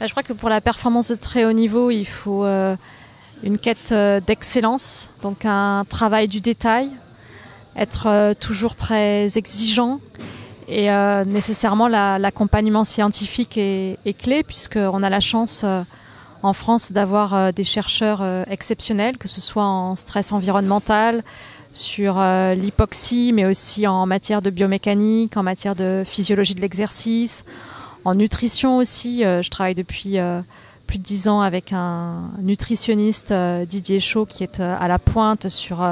Je crois que pour la performance de très haut niveau, il faut une quête d'excellence, donc un travail du détail, être toujours très exigeant et nécessairement l'accompagnement scientifique est clé puisqu'on a la chance en France d'avoir des chercheurs exceptionnels, que ce soit en stress environnemental, sur l'hypoxie, mais aussi en matière de biomécanique, en matière de physiologie de l'exercice, en nutrition aussi. Je travaille depuis plus de 10 ans avec un nutritionniste, Didier Chaud, qui est à la pointe sur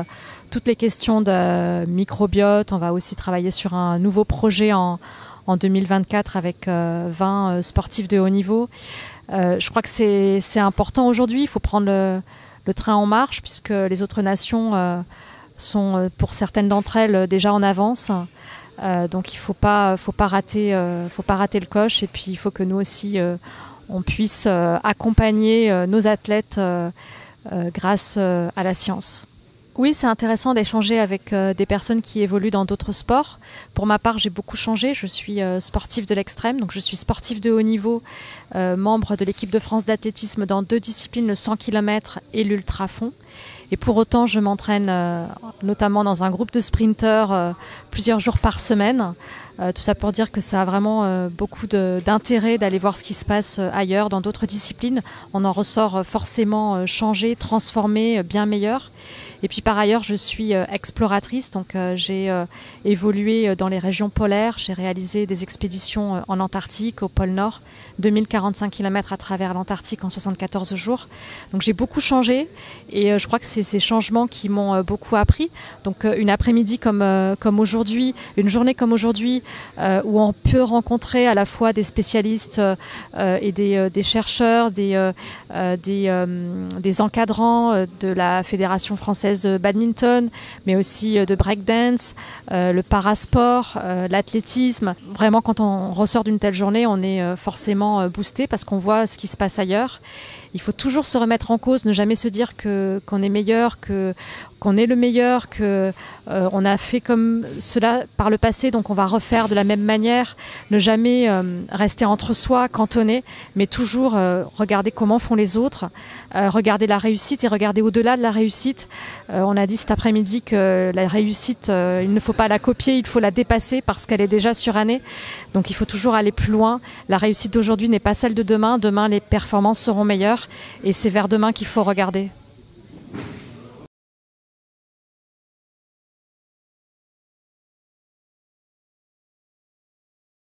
toutes les questions de microbiote. On va aussi travailler sur un nouveau projet en 2024 avec 20 sportifs de haut niveau. Je crois que c'est important aujourd'hui. Il faut prendre le train en marche puisque les autres nations sont, pour certaines d'entre elles, déjà en avance. Donc il faut pas rater le coche. Et puis il faut que nous aussi on puisse accompagner nos athlètes grâce à la science. Oui, c'est intéressant d'échanger avec des personnes qui évoluent dans d'autres sports. Pour ma part, j'ai beaucoup changé. Je suis sportive de l'extrême, donc je suis sportive de haut niveau, membre de l'équipe de France d'athlétisme dans 2 disciplines, le 100 km et l'ultrafond. Et pour autant, je m'entraîne notamment dans un groupe de sprinteurs plusieurs jours par semaine. Tout ça pour dire que ça a vraiment beaucoup d'intérêt d'aller voir ce qui se passe ailleurs, dans d'autres disciplines. On en ressort forcément changé, transformé, bien meilleur. Et puis par ailleurs, je suis exploratrice, donc j'ai évolué dans les régions polaires. J'ai réalisé des expéditions en Antarctique, au pôle Nord, 2045 km à travers l'Antarctique en 74 jours. Donc j'ai beaucoup changé et je crois que c'est ces changements qui m'ont beaucoup appris. Donc une après-midi comme aujourd'hui, une journée comme aujourd'hui, où on peut rencontrer à la fois des spécialistes et des chercheurs, des encadrants de la Fédération française de badminton, mais aussi de breakdance, le parasport, l'athlétisme. Vraiment, quand on ressort d'une telle journée, on est forcément boosté parce qu'on voit ce qui se passe ailleurs. Il faut toujours se remettre en cause, ne jamais se dire qu'on est meilleur, qu'on est le meilleur, que on a fait comme cela par le passé, donc on va refaire de la même manière. Ne jamais rester entre soi, cantonné, mais toujours regarder comment font les autres, regarder la réussite et regarder au-delà de la réussite. On a dit cet après-midi que la réussite, il ne faut pas la copier, il faut la dépasser parce qu'elle est déjà surannée. Donc il faut toujours aller plus loin. La réussite d'aujourd'hui n'est pas celle de demain. Demain, les performances seront meilleures et c'est vers demain qu'il faut regarder.